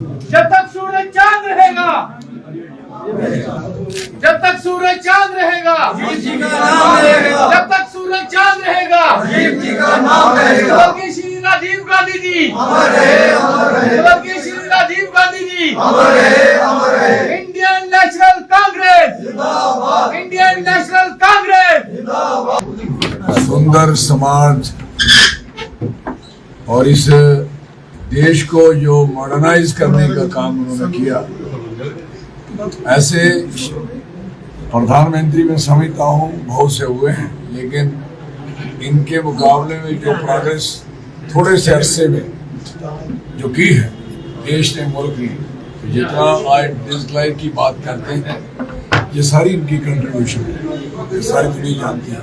जब तक सूरज चांद रहेगा, जब तक सूरज चांद रहेगा, जब तक सूरज चांद रहेगा, स्वर्गीय श्री राजीव गांधी जी, स्वर्गीय श्री राजीव गांधी जी, इंडियन नेशनल कांग्रेस, इंडियन नेशनल कांग्रेस। सुंदर समाज और इस देश को जो मॉडर्नाइज करने का काम उन्होंने किया, ऐसे प्रधानमंत्री मैं समझता हूँ बहुत से हुए हैं, लेकिन इनके मुकाबले में जो प्रोग्रेस थोड़े से अरसे में जो की है देश ने, मुल्क ने, जितना आज डिजिटलाइज की बात करते हैं, ये सारी इनकी कंट्रीब्यूशन है, ये सारी दुनिया जानती है।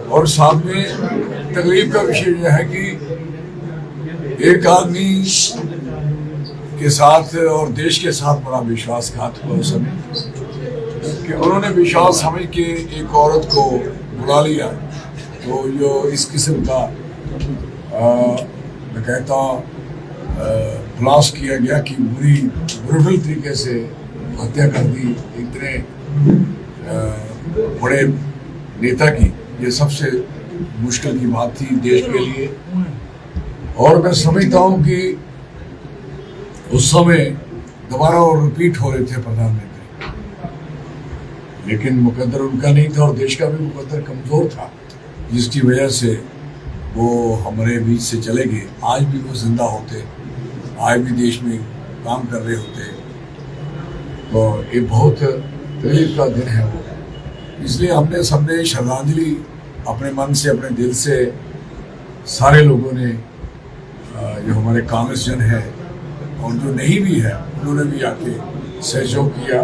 और साथ में तकलीफ का विषय यह है कि एक आदमी के साथ और देश के साथ बड़ा विश्वासघात हुआ उस समय कि उन्होंने विश्वास समझ के एक औरत को बुला लिया, तो जो इस किस्म का मैं कहता हूँ ब्लास्ट किया गया कि ब्रूटल तरीके से हत्या कर दी इतने बड़े नेता की, ये सबसे मुश्किल की बात थी देश के लिए। और मैं समझता हूँ कि उस समय दोबारा और रिपीट हो रहे थे प्रधानमंत्री, लेकिन मुकद्दर उनका नहीं था और देश का भी मुकद्दर कमजोर था, जिसकी वजह से वो हमारे बीच से चले गए। आज भी वो जिंदा होते, आज भी देश में काम कर रहे होते, तो ये बहुत तकलीफ का दिन है वो। इसलिए हमने सबने श्रद्धांजलि अपने मन से, अपने दिल से, सारे लोगों ने, जो हमारे कांग्रेस जन है और जो नहीं भी है, उन्होंने भी आके सहयोग किया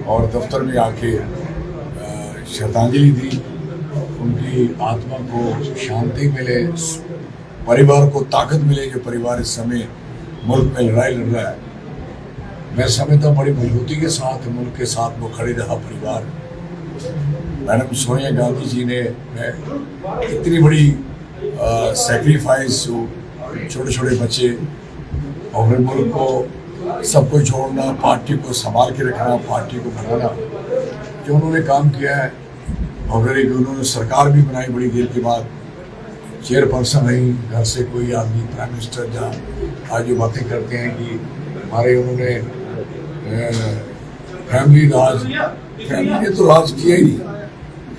और दफ्तर में आके श्रद्धांजलि दी। उनकी आत्मा को शांति मिले, परिवार को ताकत मिले, जो परिवार इस समय मुल्क में लड़ाई लड़ रहा है। मैं समझता हूँ बड़ी मजबूती के साथ मुल्क के साथ वो खड़े रहा परिवार। मैडम सोनिया गांधी जी ने इतनी बड़ी सेक्रीफाइस, छोटे छोटे बच्चे और मुल्क को सब कुछ छोड़ना, पार्टी को संभाल के रखना, पार्टी को बनाना, जो उन्होंने काम किया है। और फिर एक उन्होंने सरकार भी बनाई बड़ी देर के बाद, चेयरपर्सन रही, घर से कोई आदमी प्राइम मिनिस्टर, जहाँ आज जो बातें करते हैं कि हमारे उन्होंने फैमिली ने तो राज किया ही नहीं,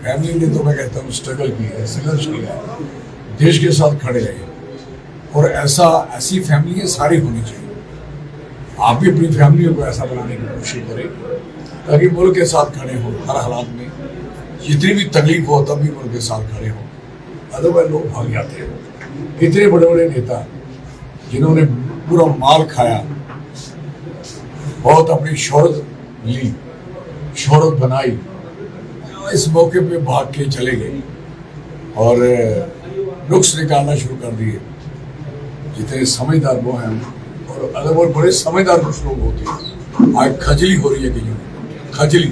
फैमिली ने तो मैं कहता हूँ स्ट्रगल किया है, संघर्ष किया है, देश के साथ खड़े रहे। और ऐसी फैमिलियाँ सारी होनी चाहिए। आप भी अपनी फैमिलियों को ऐसा बनाने की कोशिश करें ताकि मुल्क के साथ खड़े हों हर हालात में, जितनी भी तकलीफ हो तब भी मुल्क के साथ खड़े हों। अदरवाइज लोग भाग जाते हैं। इतने बड़े बड़े नेता जिन्होंने पूरा माल खाया, बहुत अपनी शोहरत ली, शोहरत बनाई, इस मौके पे भाग के चले गए और नुक्स निकालना शुरू कर दिए। जितने समझदार वो हैं, और अगर वो बड़े समझदार कुछ लोग होते हैं, आज खजली हो रही है कहीं, खजली।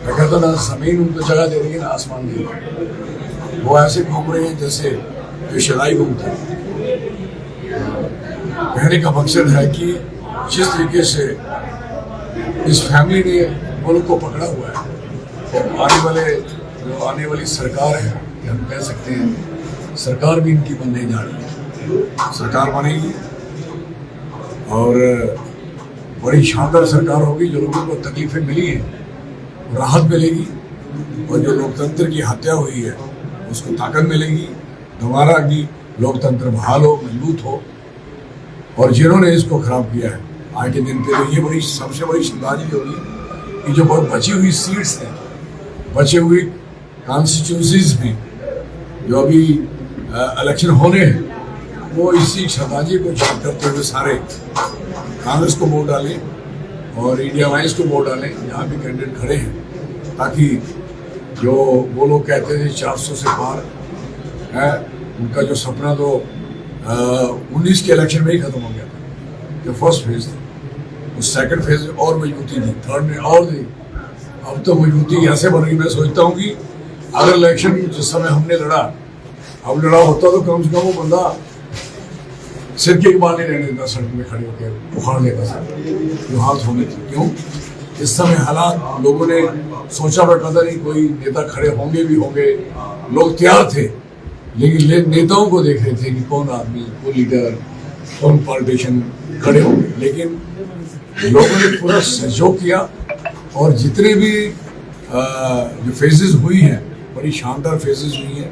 मैं कहता ना जमीन उनको जगह दे रही है ना आसमान दे रही है, वो ऐसे घूम रहे हैं जैसे जो शराई घूमता है। कहने का मकसद है कि जिस तरीके से इस फैमिली ने मुल्क को पकड़ा हुआ है, आने वाली सरकार है, हम कह सकते हैं सरकार भी इनकी बनने जा रही है, सरकार बनेगी और बड़ी शानदार सरकार होगी। जो लोगों को तकलीफें मिली हैं राहत मिलेगी, और जो लोकतंत्र की हत्या हुई है उसको ताकत मिलेगी, दोबारा की लोकतंत्र बहाल हो, मजबूत हो। और जिन्होंने इसको खराब किया है आज के दिन पे, तो ये बड़ी सबसे बड़ी श्रद्धांजलि होगी कि जो बहुत बची हुई सीट्स हैं, बचे हुए कॉन्स्टिट्यूंसीज में जो अभी इलेक्शन होने हैं, वो इसी श्रद्धांजलि को याद करते हुए सारे कांग्रेस को वोट डालें और इंडिया अलायंस को वोट डालें, जहाँ भी कैंडिडेट खड़े हैं, ताकि जो वो लोग कहते थे 400 से पार है, उनका जो सपना तो 19 के इलेक्शन में ही खत्म हो गया था, जो फर्स्ट फेज था। उस सेकंड फेज में और मजबूती थी, थर्ड में और दी, अब तो मजबूती ऐसे बन गई। मैं सोचता हूँ कि अगर इलेक्शन जिस समय हमने लड़ा, अब लड़ा होता तो कम से कम वो बंदा सिरके के बाल नहीं रहने देता, सड़क में खड़े होकर उखाड़ लेता सर, जो हाथ होने थे। क्यों? इस समय हालात लोगों ने सोचा पर कदर नहीं, कोई नेता खड़े होंगे भी होंगे, लोग तैयार थे, लेकिन नेताओं को देख रहे थे कि कौन आदमी, कौन लीडर, कौन पॉलिटिशियन खड़े होंगे। लेकिन लोगों ने पूरा सहयोग किया और जितने भी जो फेजेस हुई हैं, बड़ी शानदार फेजेस हुई हैं।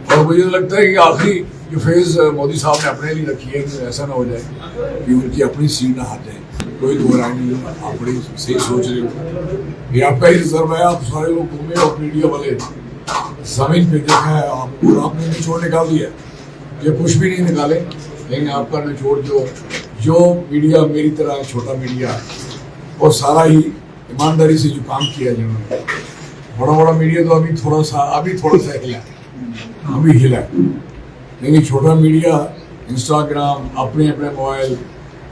और मुझे लगता है कि आखिरी जो फेज मोदी साहब ने अपने लिए रखी है, कि ऐसा ना हो जाए कि उनकी अपनी सीट ना हार जाए। कोई दो राय नहीं है, आप बड़ी सही सोच रहे हो। ये आपका ही रिजर्व है, आप सारे लोग घूमे और मीडिया वाले जमीन पे देखा है आपको, आपने निचोड़ निकाल दिया, ये कुछ भी नहीं निकाले। लेकिन आपका निचोड़ जो मीडिया मेरी तरह छोटा मीडिया और सारा ही ईमानदारी से जो काम किया जिन्होंने, बड़ा मीडिया तो अभी थोड़ा सा हिला, लेकिन छोटा मीडिया, इंस्टाग्राम, अपने मोबाइल,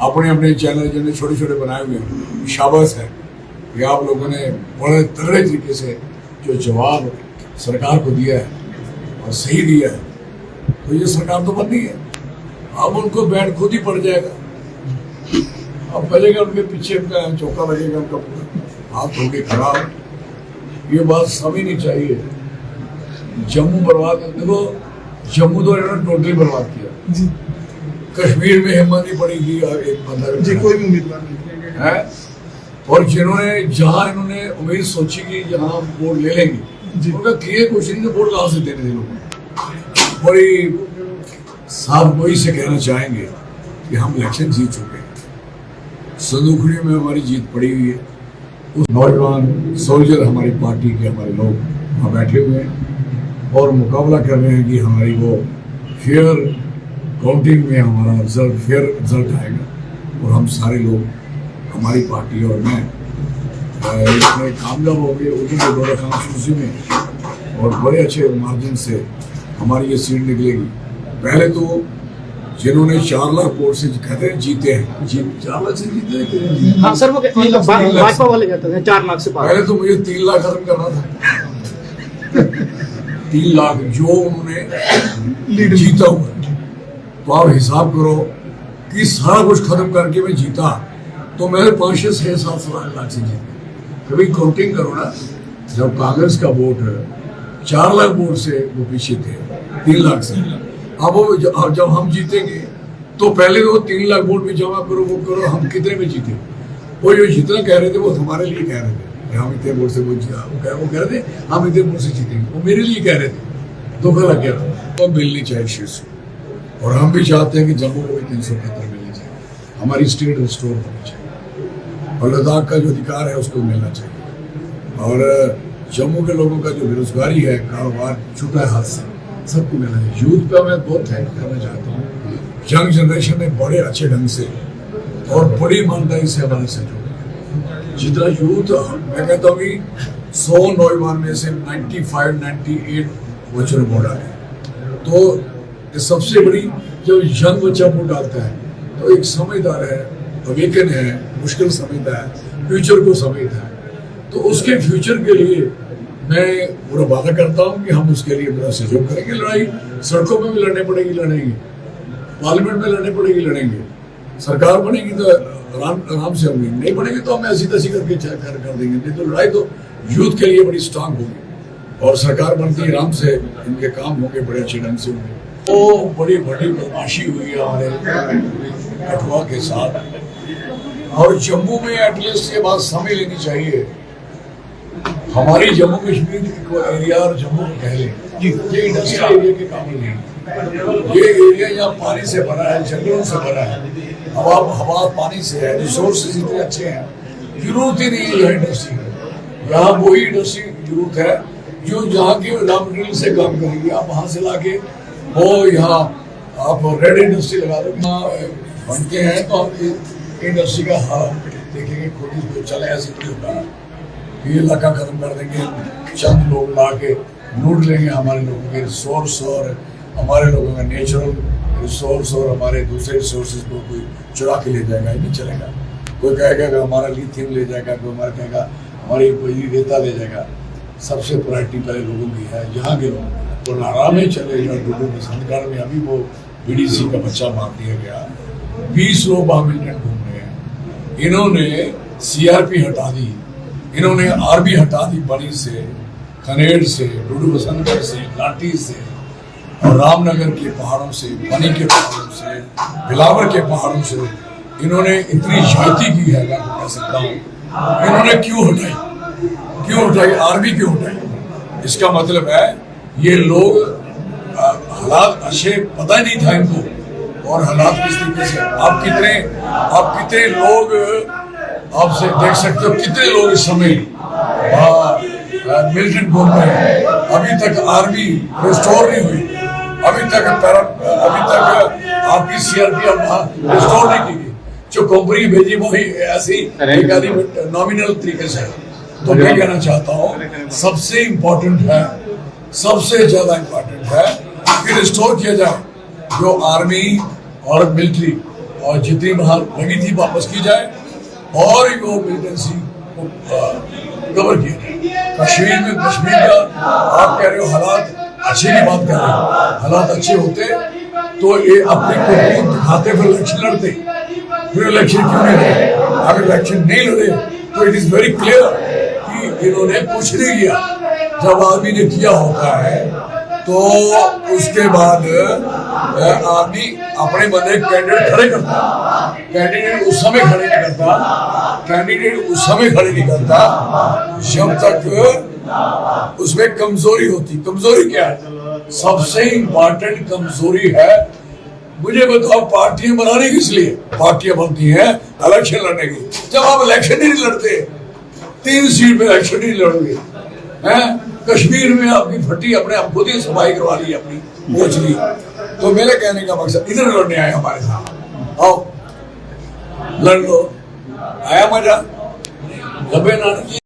अपने चैनल जिन्होंने छोटे बनाए हुए हैं, शाबाश है कि आप लोगों ने बड़े तगड़े तरीके से जो जवाब सरकार को दिया है और सही दिया है। तो ये सरकार तो बननी है, अब उनको बैंड खुद ही पड़ जाएगा, अब बजेगा उनके पीछे, उनका चौका बजेगा, उनका पूरा हाथ होके खराब। ये बात समझनी चाहिए। जम्मू बर्बाद, देखो जम्मू तो इन्होंने टोटली बर्बाद किया जी। कश्मीर में हिम्मत नहीं पड़ेगी एक बंदा जी, कोई भी उम्मीदवार नहीं है। और जिन्होंने जहां इन्होंने उम्मीद सोची कि जहां वोट ले लेंगे, उनका क्लियर क्वेश्चन के वोट कहां से देने थे लोग। बड़ी साफ वही से कहना चाहेंगे कि हम इलेक्शन जीत चुके हैं, संदूकड़ी में हमारी जीत पड़ी हुई है। उस नौजवान सोल्जर हमारी पार्टी के हमारे लोग वहाँ बैठे हुए हैं और मुकाबला कर रहे हैं कि हमारी वो फेयर काउंटिंग में हमारा फेयर रिजल्ट आएगा और हम सारे लोग, हमारी पार्टी और मैं इसमें कामयाब हो गए। उसी के दौरे कॉन्स्टिट्यूंसी में और बड़े अच्छे मार्जिन से हमारी ये सीट निकलेगी। पहले तो जिन्होंने 4 लाख वोट से कहते हैं जीते हैं, 4 लाख से जीते हैं। हाँ सर, वो भाजपा वाले कहते हैं 4 लाख से पार। पहले तो मुझे 3 लाख खत्म करना था। 3 लाख जो उन्होंने जीता हुआ, तो आप हिसाब करो कि सारा कुछ खत्म करके मैं जीता, तो मैं 5 से 6 7 लाख से जीता। कभी काउंटिंग करो ना, जब कांग्रेस का वोट 4 लाख वोट से वो पीछे थे 3 लाख से, अब जब हम जीतेंगे तो पहले वो 3 लाख वोट भी जमा करो, वो करो, हम कितने में जीते। वो जो जितना कह रहे थे वो हमारे लिए कह रहे थे, हम इतने वोट से वो कह रहे थे हम इतने वोट से जीतेंगे, वो मेरे लिए कह रहे थे। धोखा लग गया था। तो मिलनी चाहिए शीर्ष, और हम भी चाहते हैं कि जम्मू को भी 375 मिलनी चाहिए, हमारी स्टेट रिस्टोर होनी चाहिए और लद्दाख का जो अधिकार है उसको मिलना चाहिए। और जम्मू के लोगों का जो बेरोजगारी है, कारोबार छूटा है हाथ से, सबको मिलना है। यूथ का मैं बहुत थैंक करना चाहता हूँ। यंग जनरेशन ने बड़े अच्छे ढंग से और बड़ी ईमानदारी से हमारे साथ जुड़ा। जितना यूथ, मैं कहता हूँ कि 100 नौजवान में से 95-98 बच्चों ने वोट डाले। तो ये सबसे बड़ी, जब यंग बच्चा वोट डालता है तो एक समझदार है, अवेकन है, मुश्किल समझता है, फ्यूचर को समझता है। तो उसके फ्यूचर के लिए मैं पूरा वादा करता हूँ कि हम उसके लिए पूरा सहयोग करेंगे। लड़ाई सड़कों में भी लड़ने पड़ेगी, लड़ेंगे, पार्लियामेंट में लड़ने पड़ेगी, लड़ेंगे, सरकार बनेगी तो आराम से होंगी, नहीं बनेगी तो हम ऐसी तैसी करके कर देंगे। नहीं तो लड़ाई तो यूथ के लिए बड़ी स्ट्रांग होगी और सरकार बनती है, आराम से इनके काम होंगे, बड़े अच्छे ढंग से होंगे। तो बड़ी बदमाशी हुई है हमारे कठुआ के साथ। और जम्मू में एटलीस्ट ये बात समझ लेनी चाहिए, हमारी जम्मू कश्मीर को एरिया और जम्मू को कह लें, ये इंडस्ट्रियल एरिया के काबिल नहीं। ये एरिया यहाँ पानी से भरा है, जंगलों से भरा है, हवा पानी से है, रिसोर्सेज इतने अच्छे हैं, जरूरत ही नहीं है यहाँ इंडस्ट्री की। यहाँ वही इंडस्ट्री जरूरत है जो जहाँ के रॉ मटेरियल से काम करेगी। आप वहाँ से लाके वो यहाँ आप रेड इंडस्ट्री लगा दो, बनते हैं तो आप इंडस्ट्री का हाल देखेंगे खुद ही चले, ऐसे नहीं होगा। ये इलाका खत्म कर देंगे, चंद लोग ला के लूट लेंगे हमारे लोगों के रिसोर्स और हमारे लोगों का नेचुरल रिसोर्स और हमारे दूसरे रिसोर्सेज को कोई चुरा के ले जाएगा, ये नहीं चलेगा। कोई कहेगा कि हमारा लिथियम ले जाएगा, कोई हमारा कहेगा हमारी कोई रेता ले जाएगा। सबसे प्रायोरिटी पहले लोगों की है, यहाँ के लोग। तो नारा में चले जाओ, डुडू में संतगढ़ में अभी वो बीडीसी का बच्चा मार दिया गया, 20 लोग वहां मिलिटेंट घूम रहे हैं। इन्होंने सीआरपी हटा दी, इन्होंने आरबी हटा दी, बनी से, खनेर से, डूडू बसंतर से, लाठी से और रामनगर के पहाड़ों से, बनी के पहाड़ों से, बिलावर के पहाड़ों से। इन्होंने इतनी ज्यादती की है, मैं कह सकता हूँ। इन्होंने क्यों हटाई, आरबी क्यों हटाई? इसका मतलब है ये लोग हालात अच्छे पता ही नहीं था इनको, और हालात किस तरीके से। आप कितने लोग आपसे देख सकते हो, कितने लोग इस समय मिलिटेंट घूम रहे हैं। अभी तक आर्मी रिस्टोर नहीं हुई, अभी तक आपकी सीआरपी रिस्टोर नहीं की गई। जो कंपनी भेजी वो ही ऐसी नॉमिनल तरीके से। तो मैं कहना चाहता हूँ सबसे इम्पोर्टेंट है, सबसे ज्यादा इम्पोर्टेंट है कि रिस्टोर किया जाए जो आर्मी और मिलिट्री और जितनी वहां लगी थी वापस की जाए, और वो मिलिटेंसी को कवर किया जाए। कश्मीर का आप कह रहे हो हालात अच्छे की बात कर रहे हो, हालात अच्छे होते तो ये अपनी कुर्बानी दिखाते फिर इलेक्शन लड़ते। फिर इलेक्शन क्यों नहीं लड़े? अगर इलेक्शन नहीं लड़े तो इट इज वेरी क्लियर कि इन्होंने कुछ नहीं किया। जब आदमी ने किया होता है तो उसके बाद आदमी अपने बंदे कैंडिडेट खड़े करता, कैंडिडेट उस समय खड़े नहीं करता जब तक उसमें कमजोरी होती। कमजोरी क्या है? सबसे इम्पोर्टेंट कमजोरी है, मुझे बताओ, पार्टियां बनाने किस लिए पार्टियां बनती हैं? इलेक्शन लड़ने की। जब आप इलेक्शन नहीं लड़ते, 3 सीट पे इलेक्शन नहीं लड़ोगे हैं? कश्मीर में आपकी फटी अपने आप खुद ही सफाई करवा ली, अपनी पहुंच ली। तो मेरे कहने का मकसद, इधर लड़ने आए हमारे साथ, आओ लड़ लो, आया मजा। लबे नानक